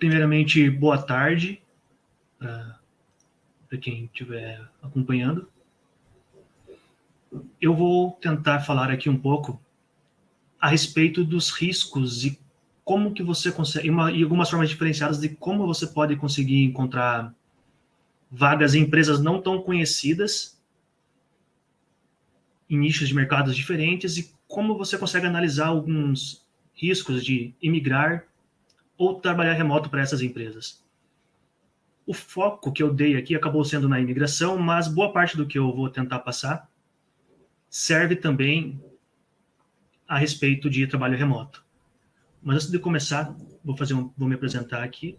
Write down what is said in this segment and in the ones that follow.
Primeiramente, boa tarde para quem estiver acompanhando. Eu vou tentar falar aqui um pouco a respeito dos riscos e como que você consegue, e algumas formas diferenciadas de como você pode conseguir encontrar vagas em empresas não tão conhecidas, em nichos de mercados diferentes, e como você consegue analisar alguns riscos de imigrar ou trabalhar remoto para essas empresas. O foco que eu dei aqui acabou sendo na imigração, mas boa parte do que eu vou tentar passar serve também a respeito de trabalho remoto. Mas antes de começar, vou me apresentar aqui.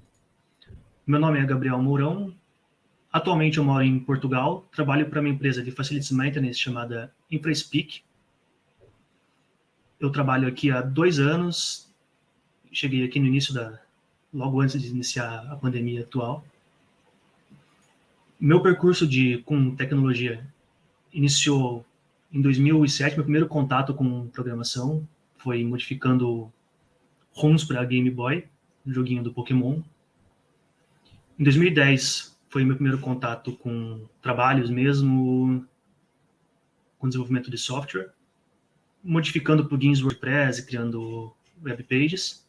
Meu nome é Gabriel Mourão. Atualmente eu moro em Portugal, trabalho para uma empresa de Facilities Maintenance chamada InfraSpeak. Eu trabalho aqui há 2 anos, cheguei aqui no início logo antes de iniciar a pandemia atual. Meu percurso com tecnologia iniciou em 2007, meu primeiro contato com programação foi modificando ROMs para Game Boy, um joguinho do Pokémon. Em 2010 foi meu primeiro contato com trabalhos mesmo, com desenvolvimento de software, modificando plugins WordPress e criando web pages.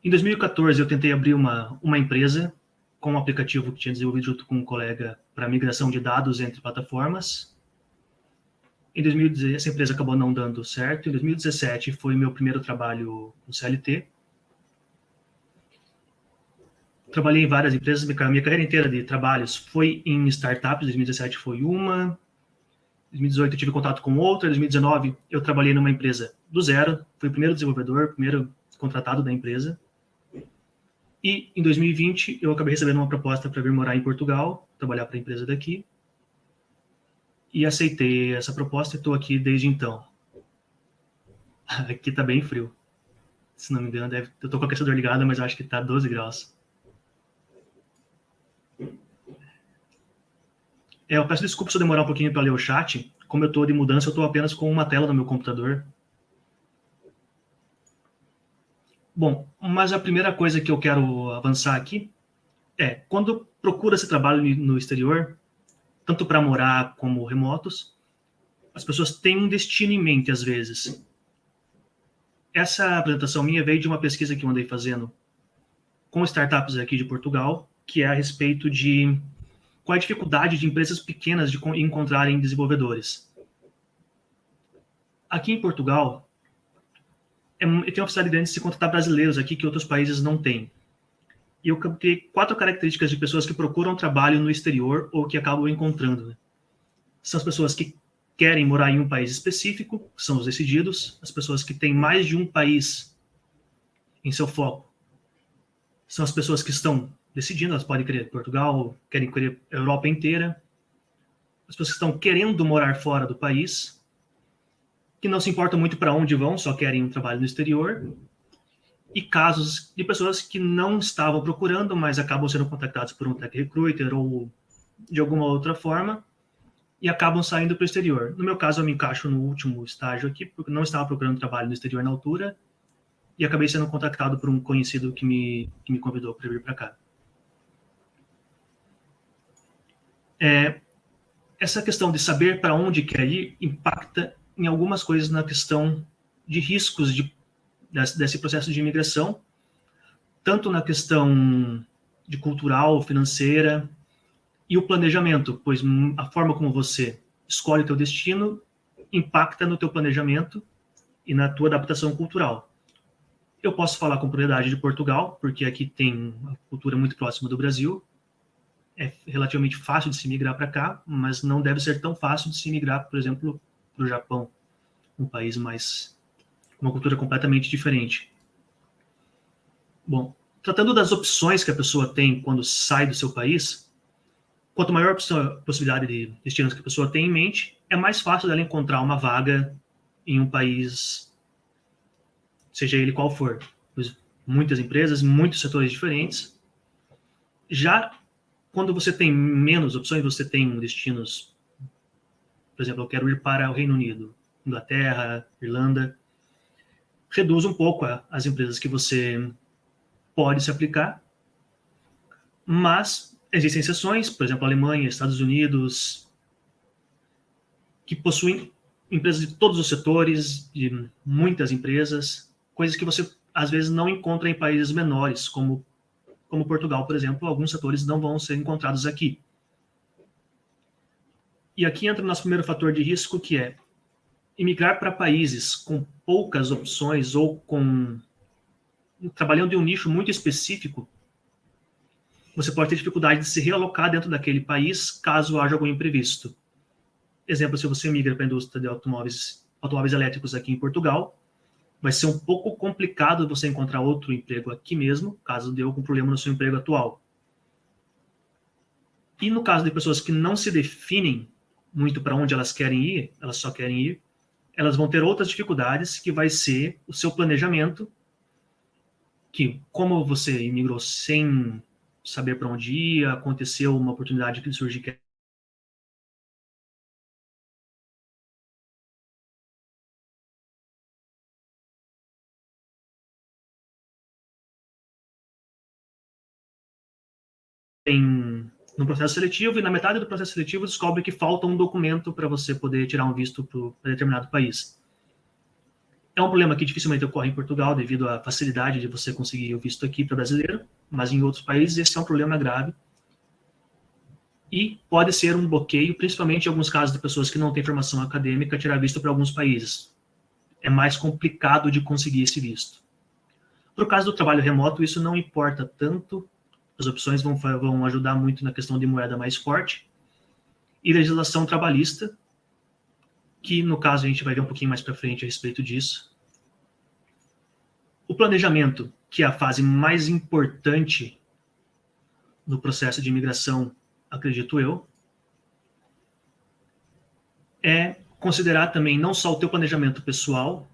Em 2014 eu tentei abrir uma empresa com um aplicativo que tinha desenvolvido junto com um colega para migração de dados entre plataformas. Em 2016, essa empresa acabou não dando certo. Em 2017 foi meu primeiro trabalho com CLT. Trabalhei em várias empresas, minha carreira inteira de trabalhos foi em startups. 2017 foi uma, 2018 eu tive contato com outra, 2019 eu trabalhei numa empresa do zero, fui o primeiro desenvolvedor, primeiro contratado da empresa. E em 2020 eu acabei recebendo uma proposta para vir morar em Portugal, trabalhar para a empresa daqui. E aceitei essa proposta e estou aqui desde então. Aqui está bem frio. Se não me engano, eu estou com o aquecedor ligado, mas eu acho que está 12 graus. Eu peço desculpa se eu demorar um pouquinho para ler o chat. Como eu estou de mudança, eu estou apenas com uma tela no meu computador. Bom, mas a primeira coisa que eu quero avançar aqui é, quando procura esse trabalho no exterior, tanto para morar como remotos, as pessoas têm um destino em mente, às vezes. Essa apresentação minha veio de uma pesquisa que eu andei fazendo com startups aqui de Portugal, que é a respeito de qual é a dificuldade de empresas pequenas de encontrarem desenvolvedores. Aqui em Portugal, tem uma facilidade grande de se contratar brasileiros aqui que outros países não têm. E eu criei 4 características de pessoas que procuram trabalho no exterior ou que acabam encontrando. São as pessoas que querem morar em um país específico, são os decididos. As pessoas que têm mais de um país em seu foco são as pessoas que estão decidindo, elas podem querer Portugal, querem querer a Europa inteira. As pessoas que estão querendo morar fora do país, que não se importam muito para onde vão, só querem um trabalho no exterior. E casos de pessoas que não estavam procurando, mas acabam sendo contactados por um tech recruiter ou de alguma outra forma e acabam saindo para o exterior. No meu caso, eu me encaixo no último estágio aqui, porque não estava procurando trabalho no exterior na altura e acabei sendo contactado por um conhecido que me convidou para vir para cá. Essa questão de saber para onde quer ir impacta em algumas coisas na questão de riscos desse processo de imigração, tanto na questão de cultural, financeira e o planejamento, pois a forma como você escolhe o teu destino impacta no teu planejamento e na tua adaptação cultural. Eu posso falar com propriedade de Portugal, porque aqui tem uma cultura muito próxima do Brasil. É relativamente fácil de se migrar para cá, mas não deve ser tão fácil de se migrar, por exemplo, para o Japão, um país com uma cultura completamente diferente. Bom, tratando das opções que a pessoa tem quando sai do seu país, quanto maior a possibilidade de destinos que a pessoa tem em mente, é mais fácil dela encontrar uma vaga em um país, seja ele qual for. Muitas empresas, muitos setores diferentes. Já quando você tem menos opções, você tem destinos, por exemplo, eu quero ir para o Reino Unido, Inglaterra, Irlanda, reduz um pouco as empresas que você pode se aplicar, mas existem exceções, por exemplo, Alemanha, Estados Unidos, que possuem empresas de todos os setores, de muitas empresas, coisas que você, às vezes, não encontra em países menores, como Portugal, por exemplo. Alguns setores não vão ser encontrados aqui. E aqui entra o nosso primeiro fator de risco, que é imigrar para países com poucas opções ou trabalhando em um nicho muito específico. Você pode ter dificuldade de se realocar dentro daquele país caso haja algum imprevisto. Exemplo, se você migra para a indústria de automóveis elétricos aqui em Portugal, vai ser um pouco complicado você encontrar outro emprego aqui mesmo, caso dê algum problema no seu emprego atual. E no caso de pessoas que não se definem muito para onde elas querem ir, elas só querem ir, elas vão ter outras dificuldades, que vai ser o seu planejamento, que como você imigrou sem saber para onde ir, aconteceu uma oportunidade que surge que no processo seletivo, e na metade do processo seletivo descobre que falta um documento para você poder tirar um visto para determinado país. É um problema que dificilmente ocorre em Portugal, devido à facilidade de você conseguir o visto aqui para brasileiro, mas em outros países esse é um problema grave. E pode ser um bloqueio, principalmente em alguns casos de pessoas que não têm formação acadêmica, tirar visto para alguns países. É mais complicado de conseguir esse visto. Para o caso do trabalho remoto, isso não importa tanto. As opções vão ajudar muito na questão de moeda mais forte. E legislação trabalhista, que no caso a gente vai ver um pouquinho mais para frente a respeito disso. O planejamento, que é a fase mais importante no processo de imigração, acredito eu, é considerar também não só o teu planejamento pessoal,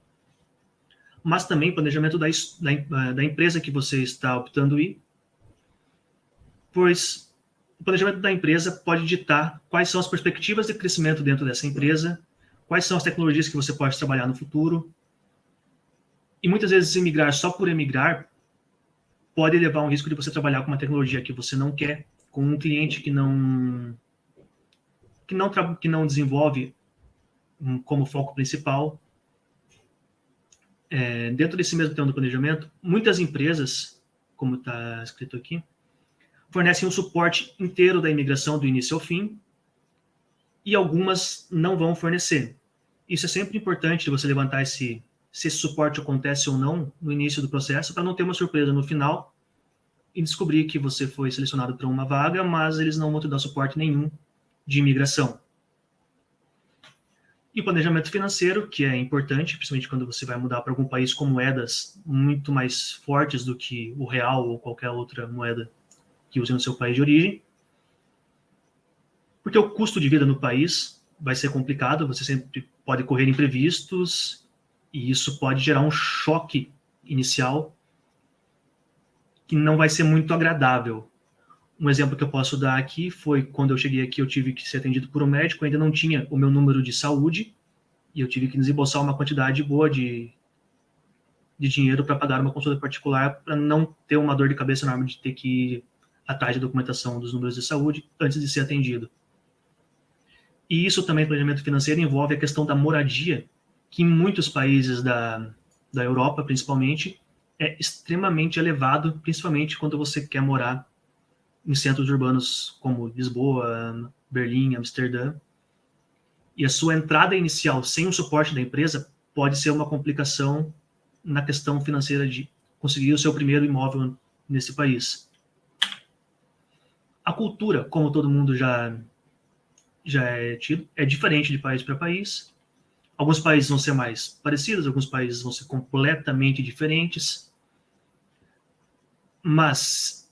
mas também o planejamento da empresa que você está optando ir, pois o planejamento da empresa pode ditar quais são as perspectivas de crescimento dentro dessa empresa, quais são as tecnologias que você pode trabalhar no futuro. E muitas vezes emigrar só por emigrar pode levar a um risco de você trabalhar com uma tecnologia que você não quer, com um cliente que não desenvolve como foco principal. Dentro desse mesmo tema do planejamento, muitas empresas, como está escrito aqui, fornecem um suporte inteiro da imigração do início ao fim, e algumas não vão fornecer. Isso é sempre importante de você levantar se esse suporte acontece ou não no início do processo, para não ter uma surpresa no final e descobrir que você foi selecionado para uma vaga, mas eles não vão te dar suporte nenhum de imigração. E o planejamento financeiro, que é importante, principalmente quando você vai mudar para algum país com moedas muito mais fortes do que o real ou qualquer outra moeda que use no seu país de origem. Porque o custo de vida no país vai ser complicado, você sempre pode correr imprevistos, e isso pode gerar um choque inicial que não vai ser muito agradável. Um exemplo que eu posso dar aqui foi quando eu cheguei aqui, eu tive que ser atendido por um médico, ainda não tinha o meu número de saúde, e eu tive que desembolsar uma quantidade boa de dinheiro para pagar uma consulta particular, para não ter uma dor de cabeça enorme de ter que ir atrás da documentação dos números de saúde antes de ser atendido. E isso também, planejamento financeiro, envolve a questão da moradia, que em muitos países da Europa, principalmente, é extremamente elevado, principalmente quando você quer morar em centros urbanos como Lisboa, Berlim, Amsterdã. E a sua entrada inicial sem o suporte da empresa pode ser uma complicação na questão financeira de conseguir o seu primeiro imóvel nesse país. A cultura, como todo mundo já é tido, é diferente de país para país. Alguns países vão ser mais parecidos, alguns países vão ser completamente diferentes. Mas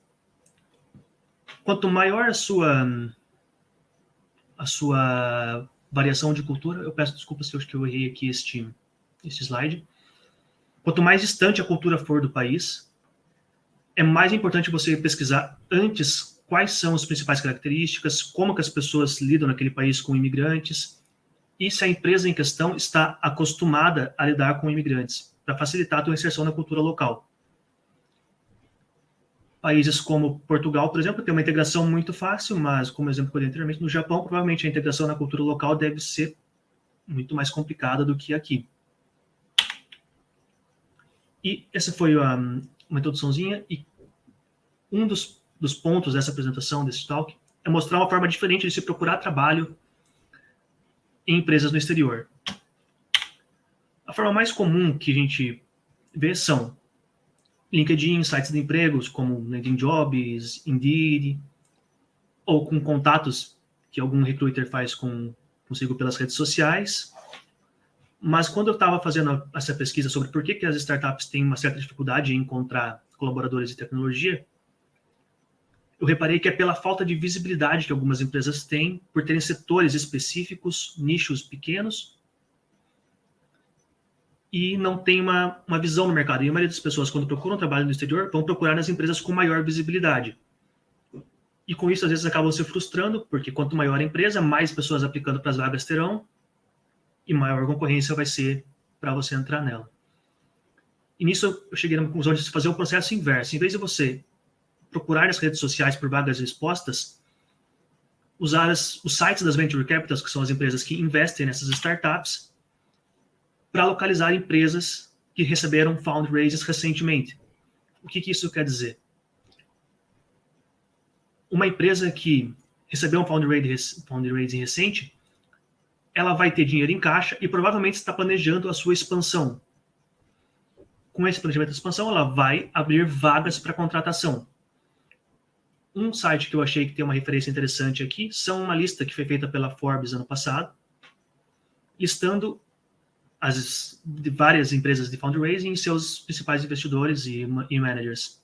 quanto maior a sua variação de cultura, eu peço desculpas se eu acho que eu errei aqui este slide. Quanto mais distante a cultura for do país, é mais importante você pesquisar antes quais são as principais características, como que as pessoas lidam naquele país com imigrantes, e se a empresa em questão está acostumada a lidar com imigrantes, para facilitar a tua inserção na cultura local. Países como Portugal, por exemplo, tem uma integração muito fácil, mas, como exemplo que eu dei anteriormente, no Japão, provavelmente a integração na cultura local deve ser muito mais complicada do que aqui. E essa foi uma introduçãozinha, e um dos pontos dessa apresentação, desse talk, é mostrar uma forma diferente de se procurar trabalho em empresas no exterior. A forma mais comum que a gente vê são LinkedIn, sites de empregos como LinkedIn Jobs, Indeed, ou com contatos que algum recruiter faz consigo pelas redes sociais. Mas quando eu estava fazendo essa pesquisa sobre por que as startups têm uma certa dificuldade em encontrar colaboradores de tecnologia, eu reparei que é pela falta de visibilidade que algumas empresas têm, por terem setores específicos, nichos pequenos, e não tem uma visão no mercado. E a maioria das pessoas, quando procuram trabalho no exterior, vão procurar nas empresas com maior visibilidade. E com isso, às vezes, acabam se frustrando, porque quanto maior a empresa, mais pessoas aplicando para as vagas terão, e maior concorrência vai ser para você entrar nela. E nisso, eu cheguei na conclusão de fazer o processo inverso. Em vez de você procurar nas redes sociais por vagas expostas, usar os sites das Venture Capitals, que são as empresas que investem nessas startups, para localizar empresas que receberam fundraisers recentemente. O que isso quer dizer? Uma empresa que recebeu um fundraising recente, ela vai ter dinheiro em caixa e provavelmente está planejando a sua expansão. Com esse planejamento de expansão, ela vai abrir vagas para contratação. Um site que eu achei que tem uma referência interessante aqui são uma lista que foi feita pela Forbes ano passado, listando várias empresas de fundraising e seus principais investidores e managers,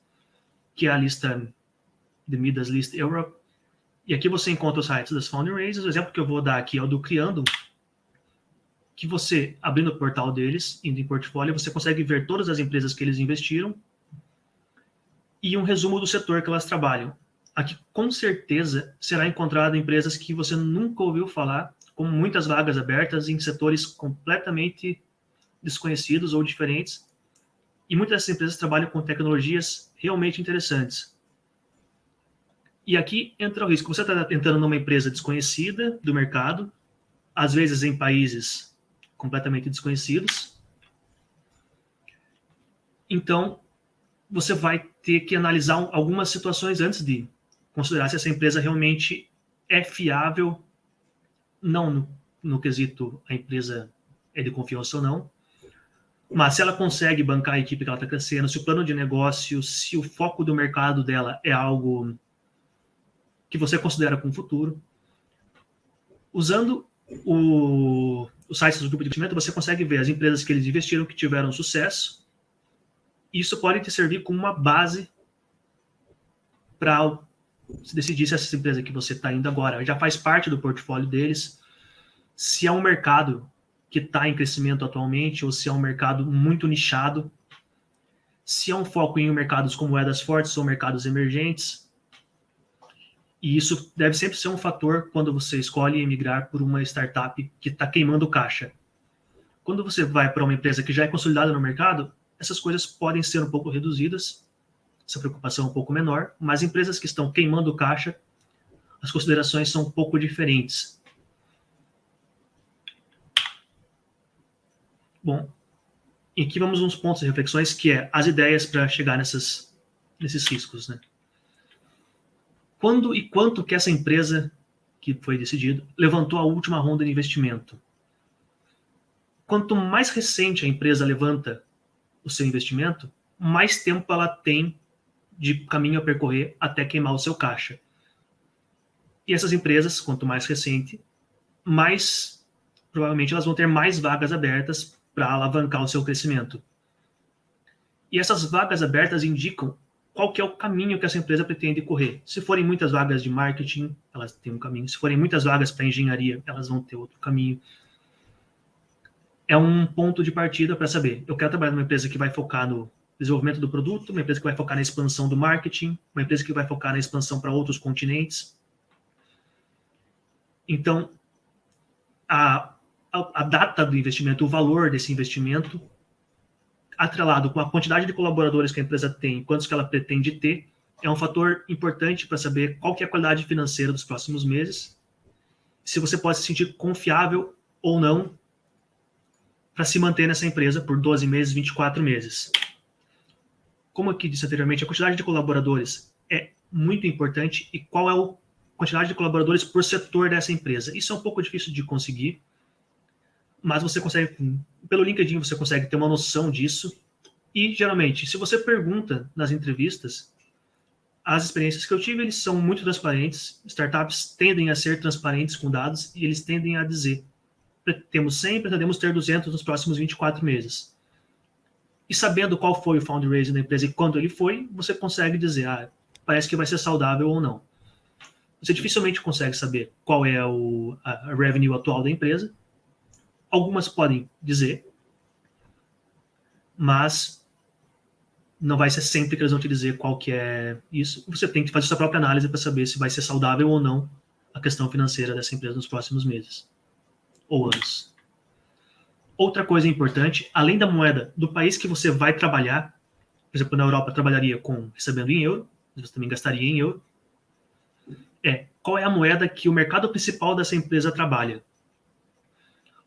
que é a lista The Midas List Europe. E aqui você encontra os sites das fundraisers. O exemplo que eu vou dar aqui é o do Criando, que você, abrindo o portal deles, indo em portfólio, você consegue ver todas as empresas que eles investiram e um resumo do setor que elas trabalham. Aqui, com certeza, será encontrado empresas que você nunca ouviu falar, com muitas vagas abertas em setores completamente desconhecidos ou diferentes. E muitas dessas empresas trabalham com tecnologias realmente interessantes. E aqui entra o risco. Você está entrando numa empresa desconhecida do mercado, às vezes em países completamente desconhecidos. Então, você vai ter que analisar algumas situações antes de considerar se essa empresa realmente é fiável, não no quesito a empresa é de confiança ou não, mas se ela consegue bancar a equipe que ela está crescendo, se o plano de negócio, se o foco do mercado dela é algo que você considera com o futuro. Usando o site do grupo de investimento, você consegue ver as empresas que eles investiram que tiveram sucesso. Isso pode te servir como uma base para se decidir se essa empresa que você está indo agora já faz parte do portfólio deles, se é um mercado que está em crescimento atualmente ou se é um mercado muito nichado, se é um foco em mercados com moedas fortes ou mercados emergentes. E isso deve sempre ser um fator quando você escolhe emigrar por uma startup que está queimando caixa. Quando você vai para uma empresa que já é consolidada no mercado, essas coisas podem ser um pouco reduzidas, essa preocupação é um pouco menor, mas empresas que estão queimando caixa, as considerações são um pouco diferentes. Bom, e aqui vamos uns pontos de reflexões, que é as ideias para chegar nesses riscos, né? Quando e quanto que essa empresa, que foi decidido, levantou a última ronda de investimento? Quanto mais recente a empresa levanta o seu investimento, mais tempo ela tem de caminho a percorrer até queimar o seu caixa. E essas empresas, quanto mais recente, mais provavelmente elas vão ter mais vagas abertas para alavancar o seu crescimento. E essas vagas abertas indicam qual que é o caminho que essa empresa pretende correr. Se forem muitas vagas de marketing, elas têm um caminho. Se forem muitas vagas para engenharia, elas vão ter outro caminho. É um ponto de partida para saber, eu quero trabalhar numa empresa que vai focar no desenvolvimento do produto, uma empresa que vai focar na expansão do marketing, uma empresa que vai focar na expansão para outros continentes. Então, a data do investimento, o valor desse investimento, atrelado com a quantidade de colaboradores que a empresa tem, quantos que ela pretende ter, é um fator importante para saber qual que é a qualidade financeira dos próximos meses, se você pode se sentir confiável ou não para se manter nessa empresa por 12 meses, 24 meses. Como aqui disse anteriormente, a quantidade de colaboradores é muito importante e qual é a quantidade de colaboradores por setor dessa empresa. Isso é um pouco difícil de conseguir, mas você consegue, pelo LinkedIn, você consegue ter uma noção disso. E, geralmente, se você pergunta nas entrevistas, as experiências que eu tive, eles são muito transparentes. Startups tendem a ser transparentes com dados e eles tendem a dizer: temos 100, pretendemos ter 200 nos próximos 24 meses. E sabendo qual foi o fundraising da empresa e quando ele foi, você consegue dizer, parece que vai ser saudável ou não. Você dificilmente consegue saber qual é a revenue atual da empresa. Algumas podem dizer, mas não vai ser sempre que eles vão te dizer qual que é isso. Você tem que fazer sua própria análise para saber se vai ser saudável ou não a questão financeira dessa empresa nos próximos meses ou anos. Outra coisa importante, além da moeda do país que você vai trabalhar, por exemplo, na Europa trabalharia recebendo em euro, você também gastaria em euro, qual é a moeda que o mercado principal dessa empresa trabalha.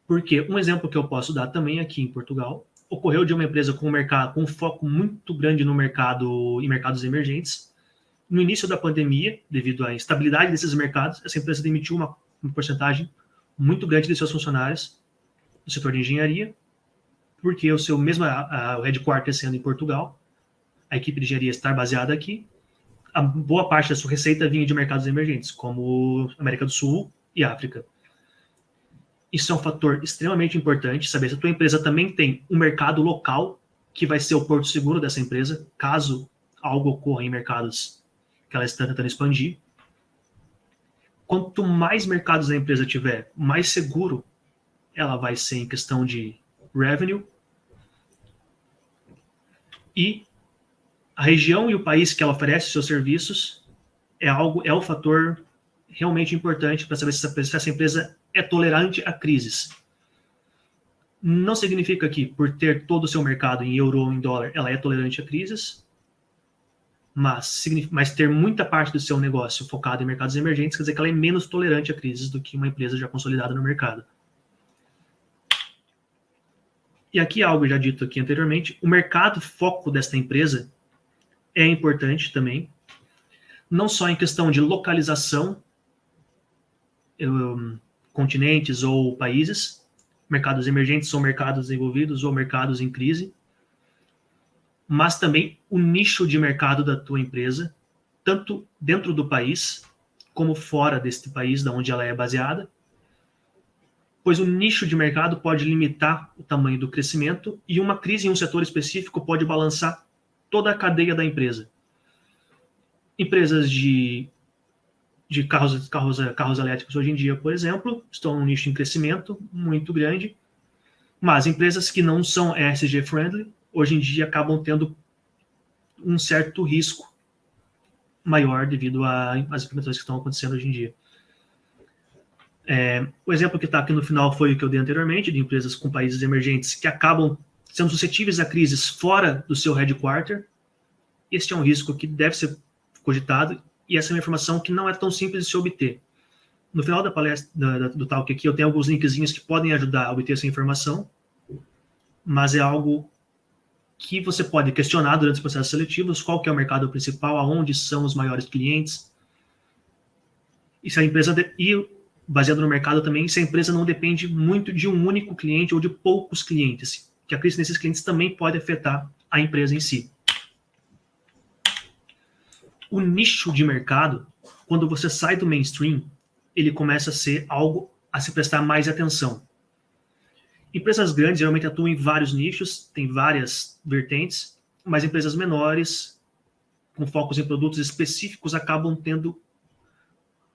Porque um exemplo que eu posso dar também aqui em Portugal, ocorreu de uma empresa com um foco muito grande em mercados emergentes. No início da pandemia, devido à instabilidade desses mercados, essa empresa demitiu uma porcentagem muito grande de seus funcionários no setor de engenharia, porque o headquarter sendo em Portugal, a equipe de engenharia estar baseada aqui, a boa parte da sua receita vinha de mercados emergentes, como América do Sul e África. Isso é um fator extremamente importante, saber se a tua empresa também tem um mercado local, que vai ser o porto seguro dessa empresa, caso algo ocorra em mercados que ela está tentando expandir. Quanto mais mercados a empresa tiver, mais seguro ela vai ser em questão de revenue. E a região e o país que ela oferece seus serviços é o fator realmente importante para saber se essa empresa é tolerante a crises. Não significa que, por ter todo o seu mercado em euro ou em dólar, ela é tolerante a crises, mas ter muita parte do seu negócio focado em mercados emergentes quer dizer que ela é menos tolerante a crises do que uma empresa já consolidada no mercado. E aqui algo já dito aqui anteriormente, o mercado foco desta empresa é importante também, não só em questão de localização, continentes ou países, mercados emergentes são mercados desenvolvidos ou mercados em crise, mas também o nicho de mercado da tua empresa, tanto dentro do país como fora deste país, da onde ela é baseada, pois o nicho de mercado pode limitar o tamanho do crescimento e uma crise em um setor específico pode balançar toda a cadeia da empresa. Empresas de carros elétricos hoje em dia, por exemplo, estão num nicho em crescimento muito grande, mas empresas que não são ESG friendly, hoje em dia acabam tendo um certo risco maior devido às implementações que estão acontecendo hoje em dia. O exemplo que está aqui no final foi o que eu dei anteriormente, de empresas com países emergentes que acabam sendo suscetíveis a crises fora do seu headquarter. Este é um risco que deve ser cogitado e essa é uma informação que não é tão simples de se obter. No final da palestra, do talk aqui, eu tenho alguns linkzinhos que podem ajudar a obter essa informação, mas é algo que você pode questionar durante os processos seletivos, qual que é o mercado principal, aonde são os maiores clientes, e se a empresa, baseado no mercado também, se a empresa não depende muito de um único cliente ou de poucos clientes, que a crise nesses clientes também pode afetar a empresa em si. O nicho de mercado, quando você sai do mainstream, ele começa a ser algo a se prestar mais atenção. Empresas grandes geralmente atuam em vários nichos, tem várias vertentes, mas empresas menores, com focos em produtos específicos, acabam tendo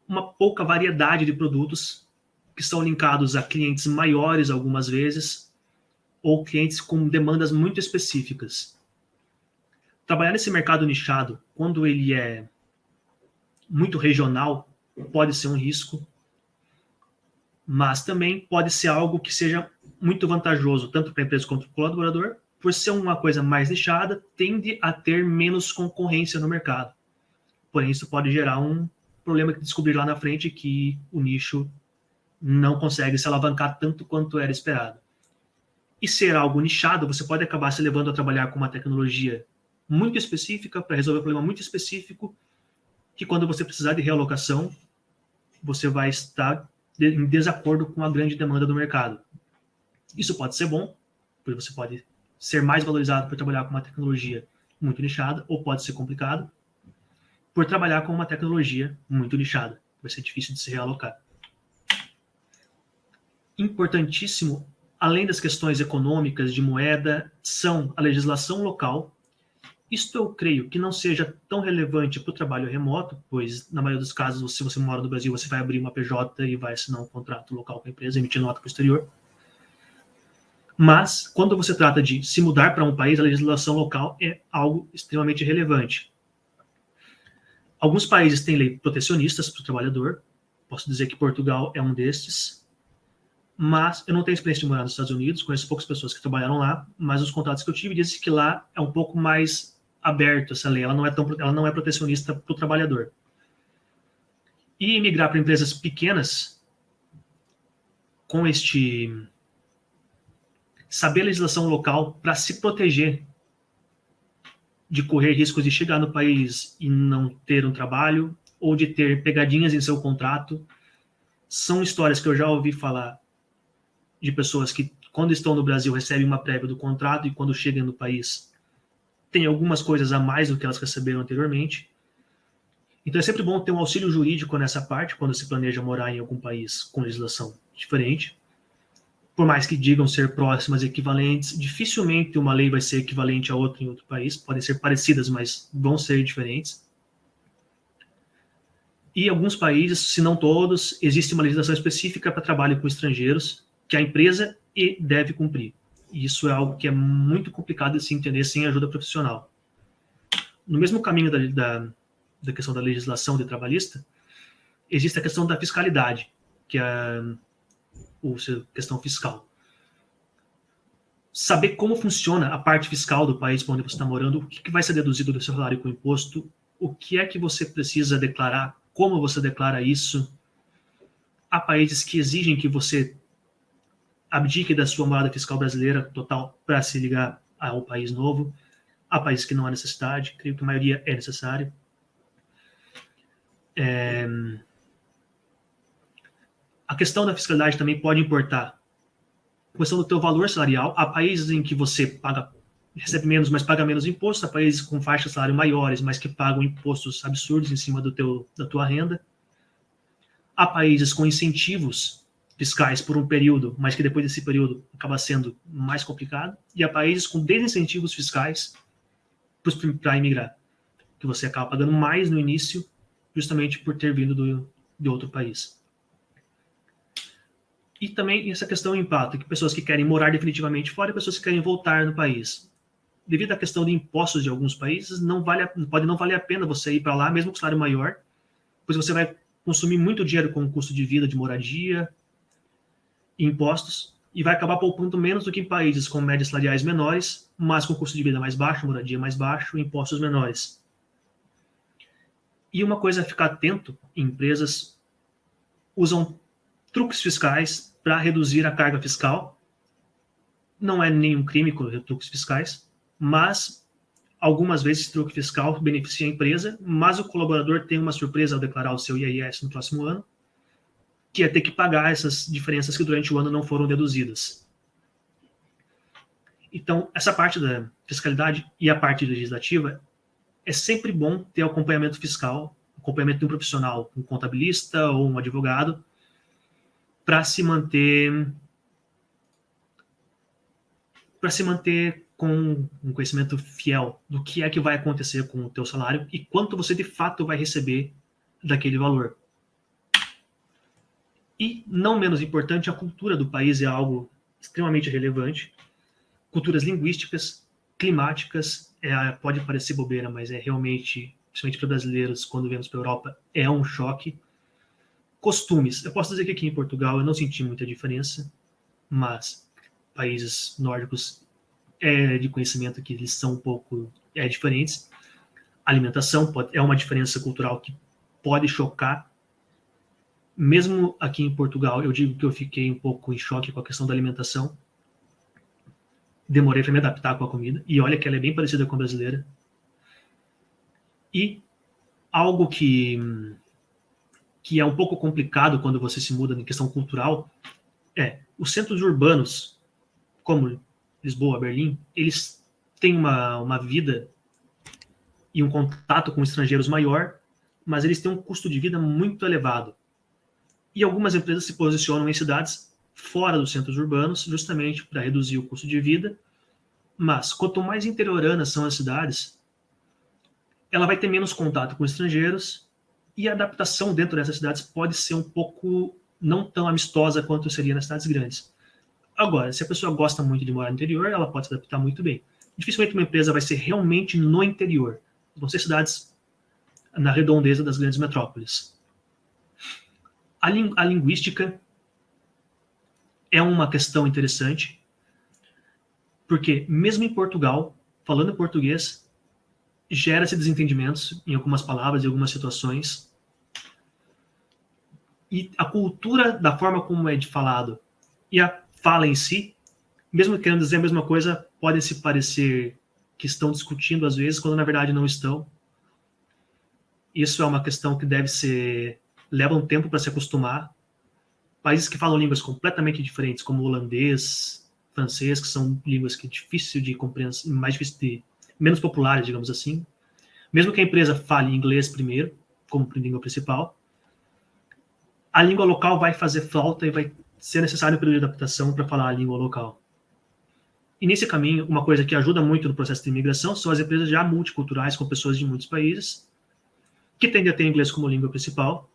uma pouca variedade de produtos que estão linkados a clientes maiores algumas vezes, ou clientes com demandas muito específicas. Trabalhar nesse mercado nichado, quando ele é muito regional, pode ser um risco, mas também pode ser algo que seja muito vantajoso, tanto para a empresa quanto para o colaborador, por ser uma coisa mais nichada, tende a ter menos concorrência no mercado. Porém, isso pode gerar um problema que descobrir lá na frente, que o nicho não consegue se alavancar tanto quanto era esperado. E ser algo nichado, você pode acabar se levando a trabalhar com uma tecnologia muito específica para resolver um problema muito específico, que quando você precisar de realocação, você vai estar em desacordo com a grande demanda do mercado. Isso pode ser bom, porque você pode ser mais valorizado por trabalhar com uma tecnologia muito nichada, ou pode ser complicado por trabalhar com uma tecnologia muito nichada. Vai ser difícil de se realocar. Importantíssimo, além das questões econômicas de moeda, são a legislação local. Isto eu creio que não seja tão relevante para o trabalho remoto, pois na maioria dos casos, se você mora no Brasil, você vai abrir uma PJ e vai assinar um contrato local com a empresa, emitir nota para o exterior. Mas, quando você trata de se mudar para um país, a legislação local é algo extremamente relevante. Alguns países têm leis protecionistas para o trabalhador. Posso dizer que Portugal é um destes. Mas eu não tenho experiência de morar nos Estados Unidos, conheço poucas pessoas que trabalharam lá, mas os contatos que eu tive dizem que lá é um pouco mais aberto essa lei, ela não é protecionista para o trabalhador. E migrar para empresas pequenas, com saber a legislação local para se proteger de correr riscos de chegar no país e não ter um trabalho, ou de ter pegadinhas em seu contrato, são histórias que eu já ouvi falar de pessoas que, quando estão no Brasil, recebem uma prévia do contrato e quando chegam no país, tem algumas coisas a mais do que elas receberam anteriormente. Então é sempre bom ter um auxílio jurídico nessa parte, quando se planeja morar em algum país com legislação diferente. Por mais que digam ser próximas e equivalentes, dificilmente uma lei vai ser equivalente a outra em outro país. Podem ser parecidas, mas vão ser diferentes. E alguns países, se não todos, existe uma legislação específica para trabalho com estrangeiros, que a empresa deve cumprir. E isso é algo que é muito complicado de se entender sem ajuda profissional. No mesmo caminho da questão da legislação de trabalhista, existe a questão da fiscalidade, que é a questão fiscal. Saber como funciona a parte fiscal do país para onde você está morando, o que vai ser deduzido do seu salário com imposto, o que é que você precisa declarar, como você declara isso. Há países que exigem que você abdique da sua morada fiscal brasileira total para se ligar ao país novo. Há países que não há necessidade, creio que a maioria é necessário. A questão da fiscalidade também pode importar. A questão do teu valor salarial. Há países em que você recebe menos, mas paga menos imposto. Há países com faixas de salário maiores, mas que pagam impostos absurdos em cima da tua renda. Há países com incentivos fiscais por um período, mas que depois desse período acaba sendo mais complicado. E há países com desincentivos fiscais para imigrar, que você acaba pagando mais no início, justamente por ter vindo de outro país. E também essa questão do impacto, que pessoas que querem morar definitivamente fora e pessoas que querem voltar no país. Devido à questão de impostos de alguns países, pode não valer a pena você ir para lá, mesmo com salário maior, pois você vai consumir muito dinheiro com o custo de vida, de moradia, e impostos, e vai acabar poupando menos do que em países com médias salariais menores, mas com custo de vida mais baixo, moradia mais baixo, impostos menores. E uma coisa a ficar atento, empresas usam truques fiscais para reduzir a carga fiscal. Não é nenhum crime com truques fiscais, mas algumas vezes truque fiscal beneficia a empresa, mas o colaborador tem uma surpresa ao declarar o seu IRS no próximo ano, que é ter que pagar essas diferenças que durante o ano não foram deduzidas. Então, essa parte da fiscalidade e a parte legislativa, é sempre bom ter acompanhamento fiscal, acompanhamento de um profissional, um contabilista ou um advogado, para se manter com um conhecimento fiel do que é que vai acontecer com o teu salário e quanto você de fato vai receber daquele valor. E, não menos importante, a cultura do país é algo extremamente relevante. Culturas linguísticas, climáticas, pode parecer bobeira, mas é realmente, principalmente para brasileiros, quando viemos para a Europa, é um choque. Costumes. Eu posso dizer que aqui em Portugal eu não senti muita diferença, mas países nórdicos é de conhecimento que eles são um pouco diferentes. Alimentação é uma diferença cultural que pode chocar. Mesmo aqui em Portugal, eu digo que eu fiquei um pouco em choque com a questão da alimentação. Demorei para me adaptar com a comida. E olha que ela é bem parecida com a brasileira. E algo que é um pouco complicado quando você se muda em questão cultural é os centros urbanos, como Lisboa, Berlim, eles têm uma vida e um contato com estrangeiros maior, mas eles têm um custo de vida muito elevado. E algumas empresas se posicionam em cidades fora dos centros urbanos, justamente para reduzir o custo de vida. Mas quanto mais interioranas são as cidades, ela vai ter menos contato com estrangeiros e a adaptação dentro dessas cidades pode ser um pouco não tão amistosa quanto seria nas cidades grandes. Agora, se a pessoa gosta muito de morar no interior, ela pode se adaptar muito bem. Dificilmente uma empresa vai ser realmente no interior. Vão ser cidades na redondeza das grandes metrópoles. A linguística é uma questão interessante, porque mesmo em Portugal, falando português, gera-se desentendimentos em algumas palavras e algumas situações. E a cultura da forma como é falado e a fala em si, mesmo querendo dizer a mesma coisa, podem se parecer que estão discutindo às vezes, quando na verdade não estão. Isso é uma questão que leva um tempo para se acostumar. Países que falam línguas completamente diferentes, como o holandês, francês, que são línguas que é difícil de compreensão, menos populares, digamos assim. Mesmo que a empresa fale inglês primeiro, como língua principal, a língua local vai fazer falta e vai ser necessário um período de adaptação para falar a língua local. E nesse caminho, uma coisa que ajuda muito no processo de imigração são as empresas já multiculturais, com pessoas de muitos países, que tendem a ter inglês como língua principal,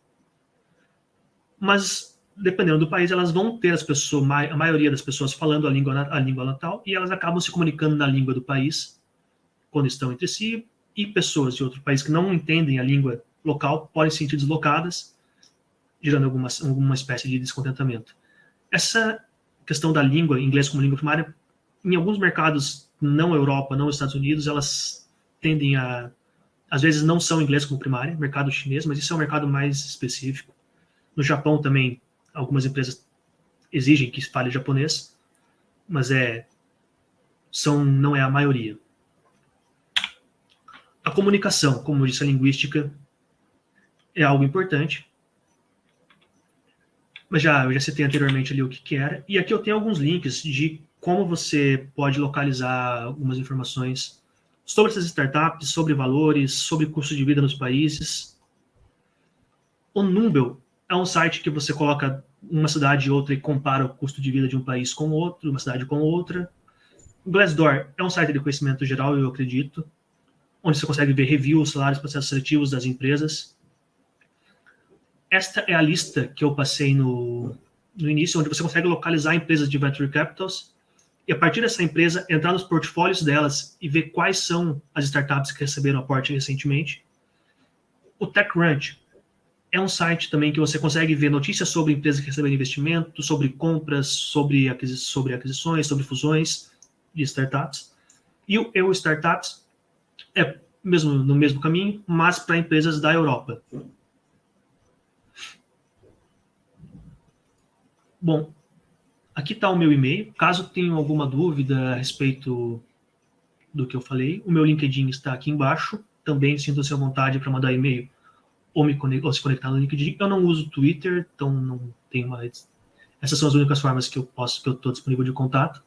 mas dependendo do país, elas vão ter a maioria das pessoas falando a língua natal, e elas acabam se comunicando na língua do país, quando estão entre si, e pessoas de outro país que não entendem a língua local podem se sentir deslocadas, gerando alguma espécie de descontentamento. Essa questão da língua, inglês como língua primária, em alguns mercados, não Europa, não Estados Unidos, elas tendem às vezes não são inglês como primária, mercado chinês, mas isso é um mercado mais específico. No Japão também, algumas empresas exigem que se fale japonês, mas não é a maioria. A comunicação, como eu disse, a linguística é algo importante. Mas eu já citei anteriormente ali o que era. E aqui eu tenho alguns links de como você pode localizar algumas informações sobre essas startups, sobre valores, sobre custo de vida nos países. O Numbeo é um site que você coloca uma cidade e outra e compara o custo de vida de um país com outro, uma cidade com outra. O Glassdoor é um site de conhecimento geral, eu acredito, onde você consegue ver reviews, salários, processos seletivos das empresas. Esta é a lista que eu passei no início, onde você consegue localizar empresas de venture capitals e, a partir dessa empresa, entrar nos portfólios delas e ver quais são as startups que receberam aporte recentemente. O TechCrunch é um site também que você consegue ver notícias sobre empresas que receberam investimento, sobre compras, sobre aquisições, sobre fusões de startups. E o EU Startups é no mesmo caminho, mas para empresas da Europa. Bom, aqui está o meu e-mail. Caso tenham alguma dúvida a respeito do que eu falei, o meu LinkedIn está aqui embaixo. Também sintam-se à vontade para mandar e-mail ou se conectar no LinkedIn. Eu não uso Twitter, então não tenho mais. Essas são as únicas formas que eu estou disponível de contato.